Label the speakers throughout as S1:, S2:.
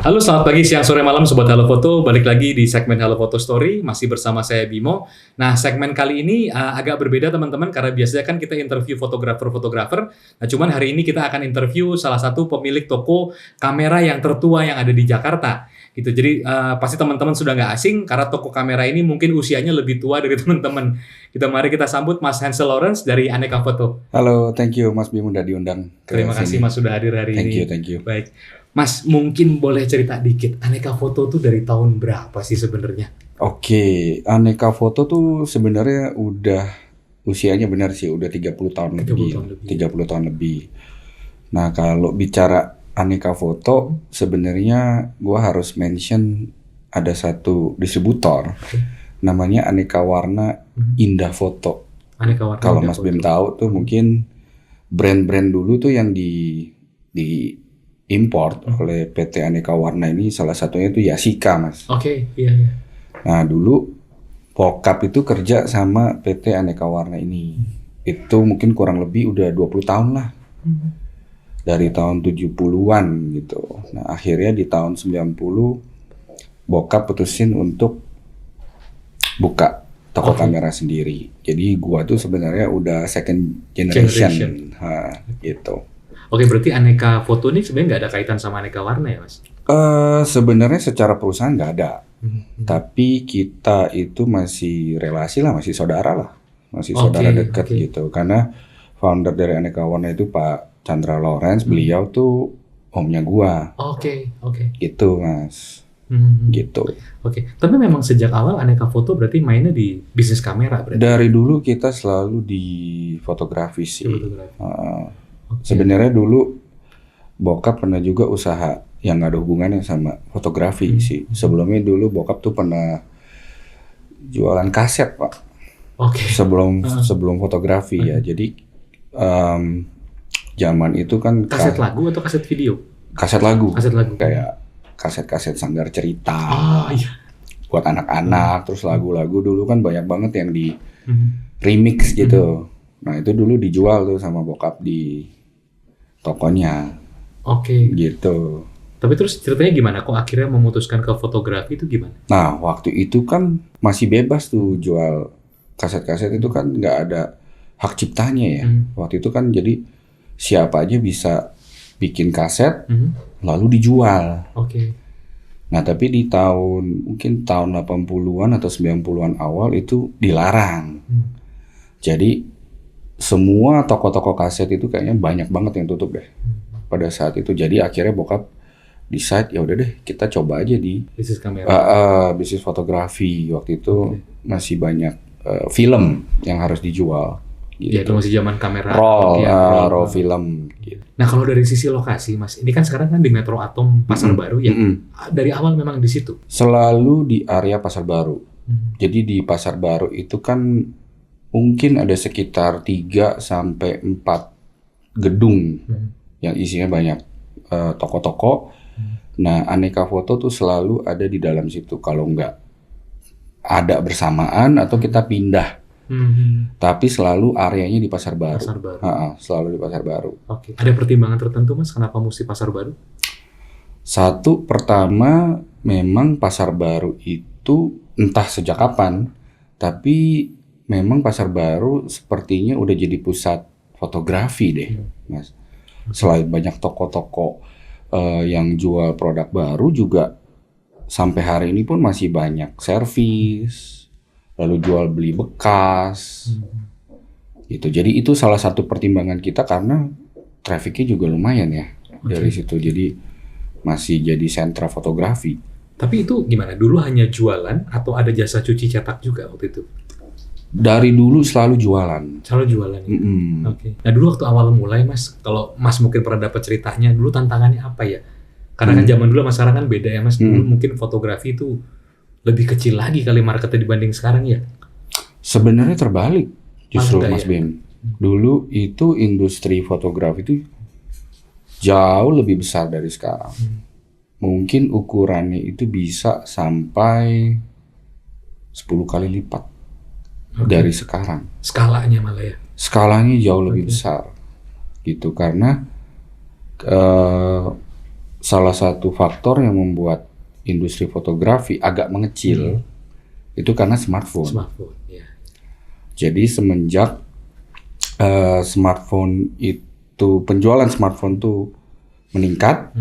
S1: Halo, selamat pagi, siang, sore, malam, Sobat Halo Foto. Balik lagi di segmen Halo Foto Story, masih bersama saya Bimo. Nah, segmen kali ini agak berbeda teman-teman, karena biasanya kan kita interview fotografer-fotografer. Nah, cuman hari ini kita akan interview salah satu pemilik toko kamera yang tertua yang ada di Jakarta. Gitu. Jadi pasti teman-teman sudah nggak asing, karena toko kamera ini mungkin usianya lebih tua dari teman-teman. Mari kita sambut Mas Hansel Lawrence dari Aneka Foto.
S2: Halo, thank you Mas Bimo udah diundang.
S1: Terima kasih Mas sudah hadir hari ini.
S2: Thank you.
S1: Baik. Mas, mungkin boleh cerita dikit, Aneka Foto tuh dari tahun berapa sih sebenarnya?
S2: Oke, Aneka Foto tuh sebenarnya udah usianya benar sih, udah 30 tahun lebih. 30 tahun lebih. Nah, kalau bicara Aneka Foto, sebenarnya gua harus mention ada satu distributor. Namanya Aneka Warna Indah Foto.
S1: Aneka Warna
S2: Kalau
S1: Indah
S2: Mas
S1: Foto.
S2: Bim tahu tuh mungkin brand-brand dulu tuh yang di import oleh PT Aneka Warna ini, salah satunya itu Yasika, Mas.
S1: Oke, iya.
S2: Nah, dulu bokap itu kerja sama PT Aneka Warna ini. Itu mungkin kurang lebih udah 20 tahun lah. Dari tahun 70-an gitu. Nah, akhirnya di tahun 90 bokap putusin untuk buka toko kamera sendiri. Jadi gua tuh sebenarnya udah second generation. Gitu.
S1: Oke, berarti Aneka Foto ini sebenarnya nggak ada kaitan sama Aneka Warna ya, Mas?
S2: Sebenarnya secara perusahaan nggak ada. Tapi kita itu masih relasi lah, masih saudara lah. Masih saudara dekat gitu. Karena founder dari Aneka Warna itu Pak Chandra Lawrence, beliau tuh omnya gua.
S1: Oke.
S2: Gitu, Mas. Gitu.
S1: Oke, tapi memang sejak awal Aneka Foto berarti mainnya di bisnis kamera berarti?
S2: Dari dulu kita selalu di fotografi sih.
S1: Oke.
S2: Sebenarnya dulu bokap pernah juga usaha yang nggak ada hubungannya sama fotografi sih. Sebelumnya dulu bokap tuh pernah jualan kaset, Pak.
S1: Oke.
S2: Sebelum fotografi ya. Jadi zaman itu kan
S1: Kaset lagu atau kaset video?
S2: Kaset lagu.
S1: Kaset lagu.
S2: Kayak kaset-kaset Sanggar Cerita.
S1: Iya.
S2: Buat anak-anak, terus lagu-lagu dulu kan banyak banget yang di remix gitu. Nah, itu dulu dijual tuh sama bokap di tokonya.
S1: Oke.
S2: Gitu.
S1: Tapi terus ceritanya gimana? Kok akhirnya memutuskan ke fotografi itu gimana?
S2: Nah, waktu itu kan masih bebas tuh jual kaset-kaset, itu kan nggak ada hak ciptanya ya. Waktu itu kan jadi siapa aja bisa bikin kaset lalu dijual.
S1: Oke.
S2: Nah, tapi di mungkin tahun 80-an atau 90-an awal itu dilarang. Jadi semua toko-toko kaset itu kayaknya banyak banget yang tutup deh pada saat itu. Jadi akhirnya bokap decide ya udah deh kita coba aja di
S1: Bisnis kamera.
S2: bisnis fotografi. Waktu itu masih banyak film yang harus dijual. Gitu.
S1: Ya itu masih zaman kamera
S2: roll film. Gitu.
S1: Nah, kalau dari sisi lokasi, Mas, ini kan sekarang kan di Metro Atom Pasar Baru ya. Dari awal memang di situ.
S2: Selalu di area Pasar Baru. Jadi di Pasar Baru itu kan mungkin ada sekitar 3 sampai 4 gedung yang isinya banyak toko-toko. Nah, Aneka Foto tuh selalu ada di dalam situ. Kalau nggak ada bersamaan atau kita pindah. Tapi selalu areanya di Pasar Baru. Selalu di Pasar Baru.
S1: Oke. Ada pertimbangan tertentu, Mas, kenapa mesti Pasar Baru?
S2: Satu, pertama memang Pasar Baru itu entah sejak kapan, tapi memang Pasar Baru sepertinya udah jadi pusat fotografi deh, Mas. Selain banyak toko-toko yang jual produk baru, juga sampai hari ini pun masih banyak servis, lalu jual beli bekas, gitu. Jadi itu salah satu pertimbangan kita karena trafficnya juga lumayan ya dari situ. Jadi masih jadi sentra fotografi.
S1: Tapi itu gimana? Dulu hanya jualan atau ada jasa cuci cetak juga waktu itu?
S2: Dari dulu selalu jualan.
S1: Selalu jualan ya? Oke. Nah, dulu waktu awal mulai, Mas, kalau Mas mungkin pernah dapat ceritanya, dulu tantangannya apa ya? Karena kan zaman dulu sama sekarang kan beda ya, Mas. Dulu mungkin fotografi itu lebih kecil lagi kali marketnya dibanding sekarang ya?
S2: Sebenarnya terbalik justru, Mas
S1: ya?
S2: Bim. Dulu itu industri fotografi itu jauh lebih besar dari sekarang. Mungkin ukurannya itu bisa sampai 10 kali lipat dari sekarang.
S1: Skalanya malah ya?
S2: Skalanya jauh lebih besar gitu, karena salah satu faktor yang membuat industri fotografi agak mengecil itu karena smartphone.
S1: Smartphone, ya.
S2: Jadi semenjak smartphone itu, penjualan smartphone tuh meningkat,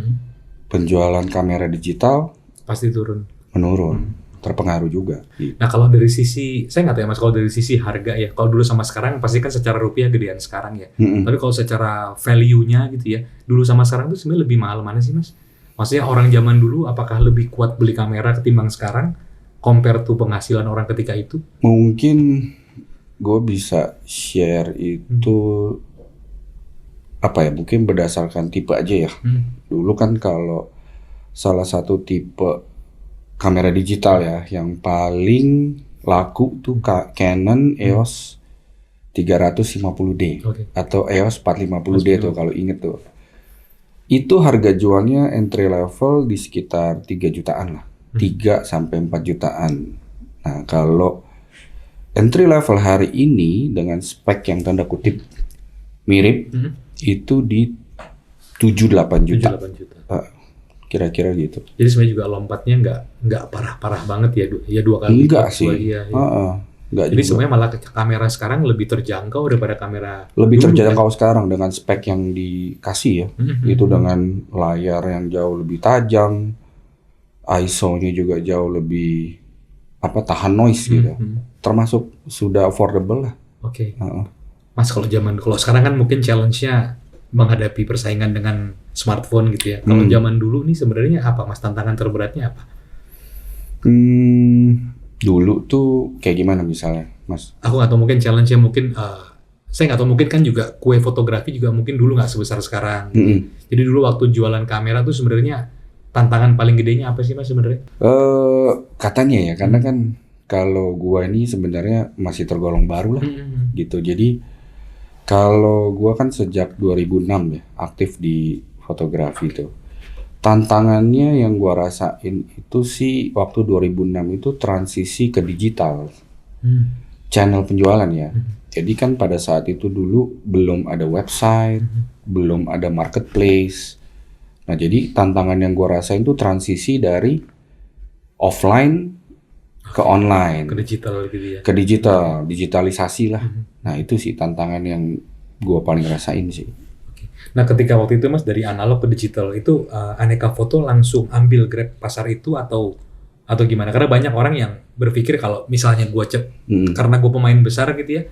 S2: penjualan kamera digital
S1: Pasti turun.
S2: menurun, terpengaruh juga.
S1: Nah kalau dari sisi, saya nggak tahu ya Mas, kalau dari sisi harga ya, kalau dulu sama sekarang pasti kan secara rupiah gedean sekarang ya. Tapi kalau secara value-nya gitu ya, dulu sama sekarang tuh sebenarnya lebih mahal mana sih Mas? Maksudnya orang zaman dulu apakah lebih kuat beli kamera ketimbang sekarang, compare to penghasilan orang ketika itu?
S2: Mungkin gue bisa share itu apa ya? Mungkin berdasarkan tipe aja ya. Dulu kan kalau salah satu tipe kamera digital ya yang paling laku tuh Canon EOS 350D atau EOS 450D tuh kalau inget tuh. Itu harga jualnya entry level di sekitar 3 jutaan lah. 3 sampai 4 jutaan. Nah, kalau entry level hari ini dengan spek yang tanda kutip mirip itu di 7-8 juta.
S1: 7-8 juta.
S2: Kira-kira gitu.
S1: Jadi sebenarnya juga lompatnya nggak parah-parah banget ya, 2 kali
S2: Enggak
S1: lipat
S2: sih.
S1: ya.
S2: Enggak
S1: Jadi
S2: juga.
S1: sebenarnya malah kamera sekarang lebih terjangkau daripada kamera
S2: Lebih
S1: dulu,
S2: terjangkau sekarang dengan spek yang dikasih ya. Itu dengan layar yang jauh lebih tajam, ISO-nya juga jauh lebih tahan noise gitu. Termasuk sudah affordable lah.
S1: Oke. Mas kalau sekarang kan mungkin challenge-nya menghadapi persaingan dengan smartphone gitu ya. Kalau zaman dulu nih sebenarnya apa Mas, tantangan terberatnya apa?
S2: Dulu tuh kayak gimana misalnya, Mas?
S1: Aku nggak tahu, mungkin challenge-nya mungkin saya nggak tahu, mungkin kan juga kue fotografi juga mungkin dulu nggak sebesar sekarang. Jadi dulu waktu jualan kamera tuh sebenarnya tantangan paling gedenya apa sih Mas sebenarnya?
S2: Katanya ya, karena kan kalau gua ini sebenarnya masih tergolong baru lah gitu. Jadi kalau gua kan sejak 2006 ya aktif di fotografi tuh. Tantangannya yang gua rasain itu sih waktu 2006 itu transisi ke digital. Channel penjualan ya. Jadi kan pada saat itu dulu belum ada website, belum ada marketplace. Nah, jadi tantangan yang gua rasain itu transisi dari offline ke online.
S1: Ke digital gitu ya.
S2: Ke digital, digitalisasi lah. Nah, itu sih tantangan yang gua paling rasain sih.
S1: Nah, ketika waktu itu Mas dari analog ke digital itu Aneka Foto langsung ambil grab pasar itu atau gimana? Karena banyak orang yang berpikir kalau misalnya karena gue pemain besar gitu ya,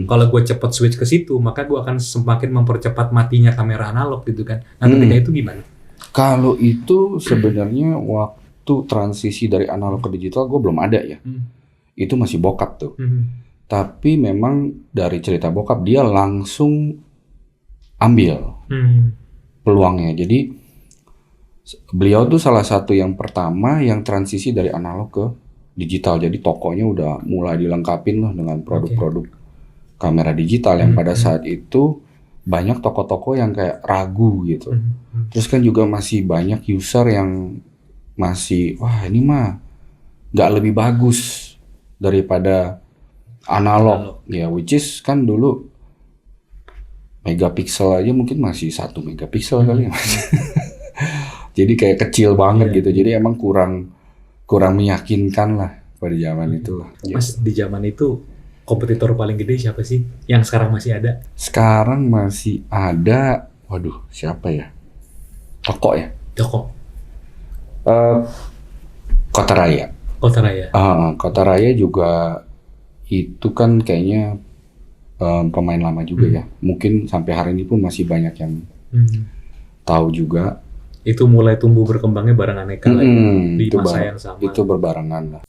S1: kalau gue cepet switch ke situ, maka gue akan semakin mempercepat matinya kamera analog gitu kan. Nah, ketika itu gimana?
S2: Kalau itu sebenarnya waktu transisi dari analog ke digital gue belum ada ya. Itu masih bokap tuh. Tapi memang dari cerita bokap dia langsung ambil peluangnya. Jadi beliau tuh salah satu yang pertama yang transisi dari analog ke digital. Jadi tokonya udah mulai dilengkapin loh dengan produk-produk kamera digital yang pada saat itu banyak toko-toko yang kayak ragu gitu. Terus kan juga masih banyak user yang masih wah ini mah nggak lebih bagus daripada analog. Ya which is kan dulu megapiksel aja mungkin masih 1 megapiksel kali ya Mas. Jadi kayak kecil banget gitu. Jadi emang kurang meyakinkan lah pada zaman itu lah.
S1: Mas di zaman itu kompetitor paling gede siapa sih yang sekarang masih ada?
S2: Sekarang masih ada, waduh siapa ya? Toko ya?
S1: Toko.
S2: Kota Raya.
S1: Kota Raya.
S2: Kota Raya juga itu kan kayaknya pemain lama juga ya. Mungkin sampai hari ini pun masih banyak yang tahu juga.
S1: Itu mulai tumbuh berkembangnya bareng Aneka lagi di masa yang sama.
S2: Itu berbarengan lah.